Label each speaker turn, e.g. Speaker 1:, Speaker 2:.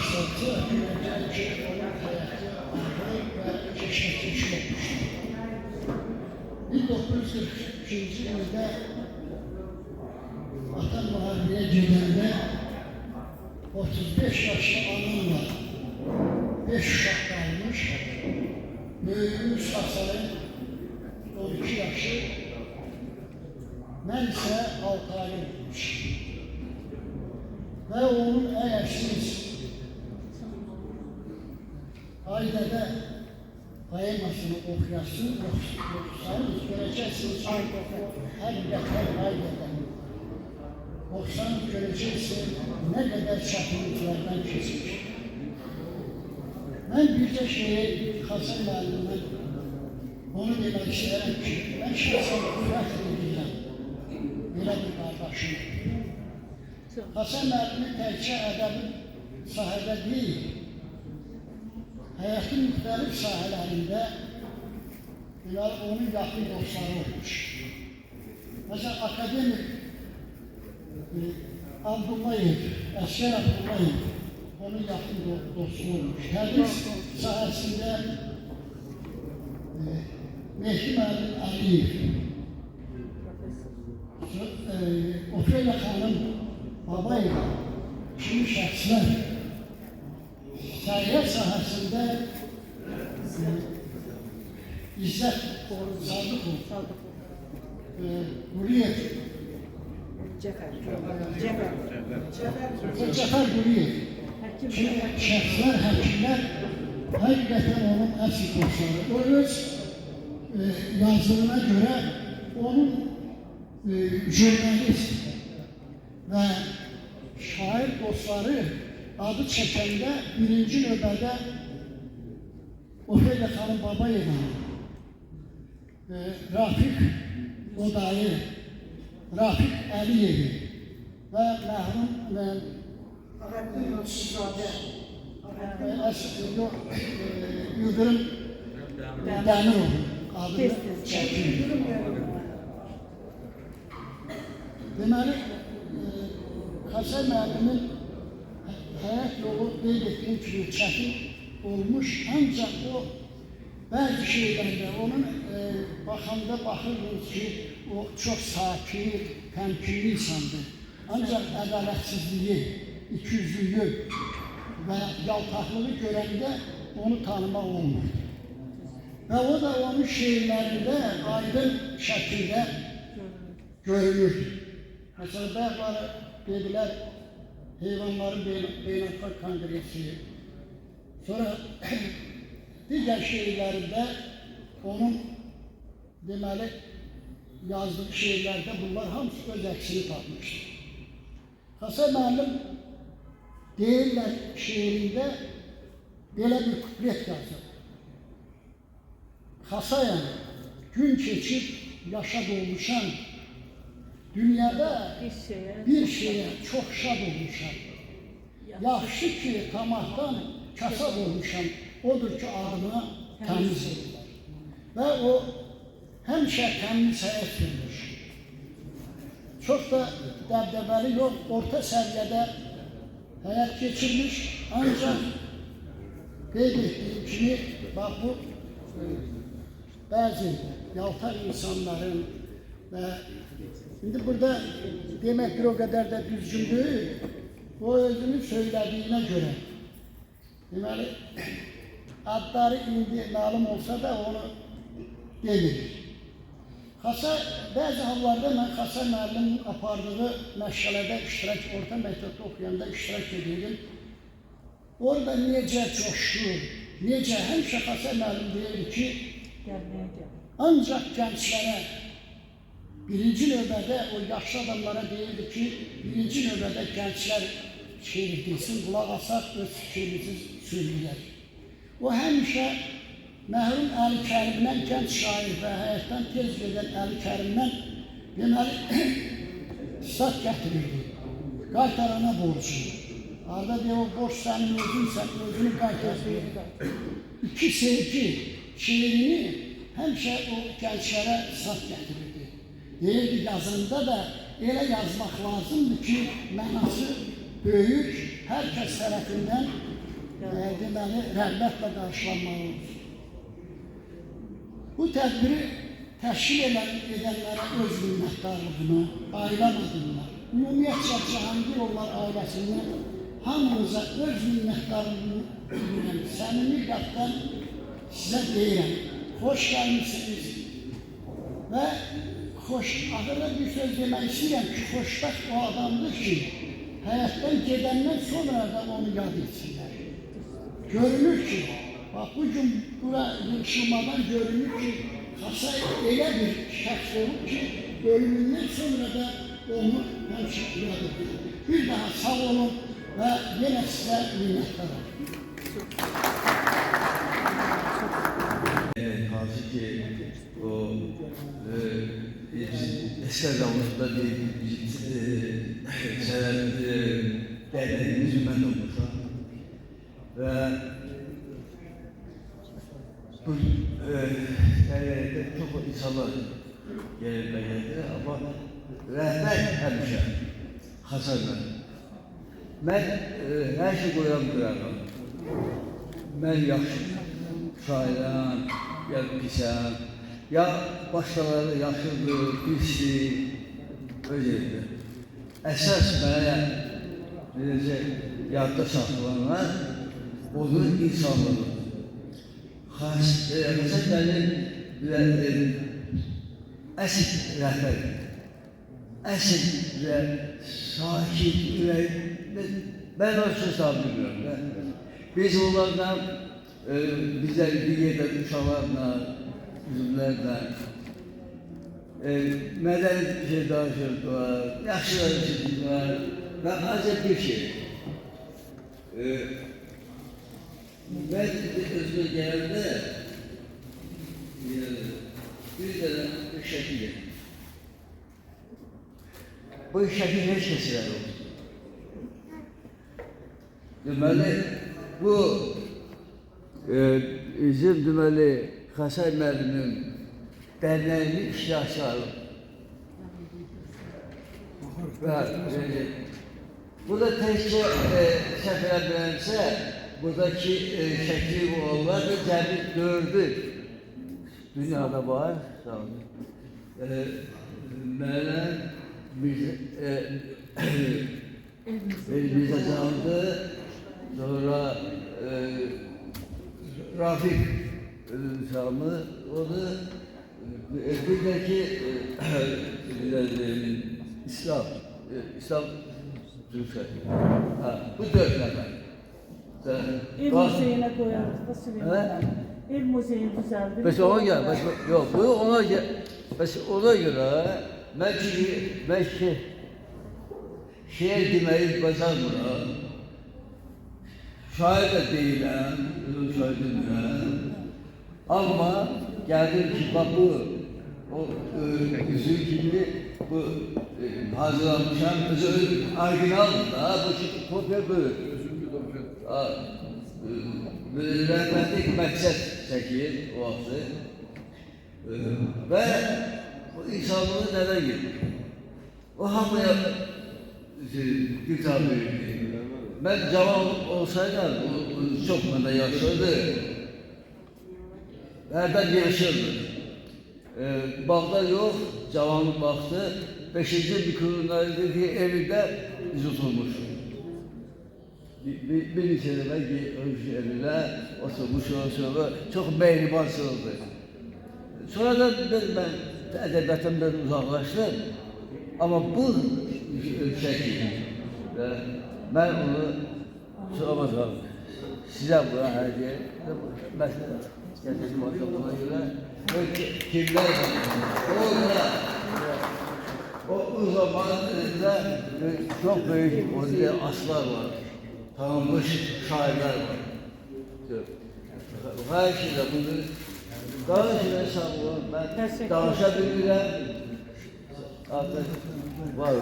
Speaker 1: kısaltı, önce onun hayatı, ağır ve keşfetmiş olmuştur. 1942 yılda Vatan Muharebeye gidəndə 35 yaşlı anımla 5 uşaq qalmış, böyüyümüz Hasan'ın 12 yaşı, mən isə 6 ay olmuş. Və onun əgər siz ailede poemasını oxuyasınız, görəcəksiniz həqiqətən ailede. Oxusanız görəcəksiniz nə qədər çətinliklərdən keçmiş. Mən bircə şeyi Hasan müəllimdən onu demək istəyirəm ki, mən şəxsən fəxr edirəm belə bir qardaşım. Hasan müəllimin təkcə ədəbi sahədə deyil, həyatın müxtəlif sahələrində onun yaxın dostları olmuş. Məsələn, akademik Abdullayev, Əskər Abdullayev onun yaxın dostu olmuş. Hədis sahəsində Mehdi Məlim Əliyev, Ofeliya xanım Babayeva kimi şəxslər səhiyyə sahəsində İzzət Sadıqov, Quriyev, Cəfər Quriyev kimi şəxslər, həkimlər həqiqətən onun əsl dostları. O öz yazılığına görə onun jurnalist və şair dostları adı çəkəndə birinci növbədə Ofeliya xanım Babayeva, Rafiq Odayı, Rafiq Əliyevi və mərhum Yıldırım Dəmiroğlu adını çəkilir. Deməli, Hasan müəllimin həyat yolu qeyd etdiyim kimi çətin olmuş, ancaq o bəzi şeylərdə onun baxanda baxırdınız ki, o çox sakit, təmkinli insandır. Ancaq ədalətsizliyi, ikiyüzlüyü və yaltaqlığı görəndə onu tanımaq olmurdu. Və o da onun şeirlərində aydın şəkildə görünürdü. Məsələn, bəziləri dedilər, Heyvanların Beynəlxalq Kongresi. Sonra digər şeirlərində onun deməli yazdığı şeirlərdə bunlar hamısı öz əksini tapmışdır. Hasan müəllim deyirlər şeirində belə bir kuplet yazır. Hasayan, gün keçib yaşa dolmuşam, dünyada bir şeye çok şad olmuşam. Yaxşı ki tamahdan kasab olmuşam, odur ki adına təmiz edirlər. Və o həmişə təmiz həyat görmüş. Çox da dəbdəbəli yox, orta səviyyədə həyat geçirmiş. Ancaq qeyd etdiyim kimi, bax bu bəzi yaltaq insanların və şimdi burada demektir o kadar da düzgündür. O özünü söylediğine göre. Deməli, adları indi malum olsa da onu demir. Bəzi hallarda mən Hasan müəllimin apardığı məşğələdə iştirak, orta məktəbdə oxuyanda iştirak edirdim. Orada necə coşdu, necə həmişə Hasan müəllim deyirdi ki, ancaq gənclərə, birinci növbədə o yaşlı adamlara deyirdi ki, birinci növbədə gənclər şeir desin, qulaq asaq, öz fikrimizi söyləyər. O həmişə mərhum Əli Kərimdən, gənc şair və həyatdan tez gedən Əli Kərimdən deməli, sat gətirirdi. Qaytarana borcunu. Arada deyir, o borç sənin özünsən, özünü qaytarır. İki sevgi şeirini həmişə o gənclərə sat gətirirdi. Deyirdi, yazında da elə yazmaq lazımdır ki, mənası böyük, herkes tarafından deməli, rəğbətlə qarşılanmalı olur. Bu tədbiri təşkil edənlərə öz minnətdarlığını, ailəm adına, ümumiyyətlə Cahangirovlar ailəsindən hamınıza öz minnətdarlığını bildirəm. Səmimi qəlbdən sizə deyirəm, xoş gəlmişsiniz və axırda bir söz demək istəyirəm ki, xoşbəxt o adamdır ki, həyatdan gedəndən sonra da onu yad etsinlər. Görünür ki, bax, bugün bura yığışılmadan görünür ki, Xasay elə bir şəxs olub ki, ölümündən sonra da onu həmişə yad edilir. Bir daha sağ olun və yenə sizə minnətdarım.
Speaker 2: Hansı ki, o eski zamanında değerli yüzümen olmuşlar ve bu değerlerde çok insanlar gelip geldi ama rehber hemşe Hasan'la ben her şey koyamıyorum. Ben yaxşı şairam, ya pisəm, ya başqaları yaxşıdır, pisdir, öyleydi. Əsas mənə yadda saxlanılan onun insanlığı. Xəsən mənim əsl rəhbər, əsl və sakit ürək, mən o söz bilmiyorum. Biz onlardan bizler bir yerde uşaqlarla, üzümlərlə mədəni bir şey danışırdılar, yaxşılar içirdiler və acı bir şey. Ben özüme gələndə bir dənə bir şəkil yedim. Bu şəkil heç kəsilər oldu. Deməli, bu bizim deməli Xasay müəllimin dərnəyinin iştirakçıları. Burada təkcə səhv eləmirəmsə, buradakı şəkli olanlar da cəmi 4'ü dünyada var. Müəllim Mirza Can'dı, sonra Rafik Sami, o da buradaki İslam Türkçe. Bu 4 nefer.
Speaker 3: Ev müzeyine koyarız da Süleyman. Ev müzeyi düzeldi.
Speaker 2: Mesela ona göre, yok bu ona göre, ona göre ben şehir demeyi bacarmıram. Şair de değilim, şair değilim. Ama geldim ki bak bu, o üzüm gibi bu hazırlanmışam, orijinal da, bu kopya böyle. Rəhbərlik məqsəd çəkir o vaxtı və bu insanlığı nədən gedir? O hamıya gütal verir. Mən cavan olsaydım, çox məndə yaşırdı. Hərdən yaşırdı. Bağda yox, cavanlıq baxdı. 5-ci mikrofondaki evində biz oturmuşuz. Bir neçə dəfə ölmüş evində oturmuş, sonra çox mehribansızdı. Sonra da mən ədəbiyyatımdan uzaqlaşdım. Amma bu şəkil, mən onu soramadım. Sizə buna hər şey, məsələ gətirdim buna görə. Kimlər var? O zamanında çok büyük aslar var. Tanınmış şairler var. Her şeyde bunu daha önce sağ olun. Ben danışabilirim. Artık var.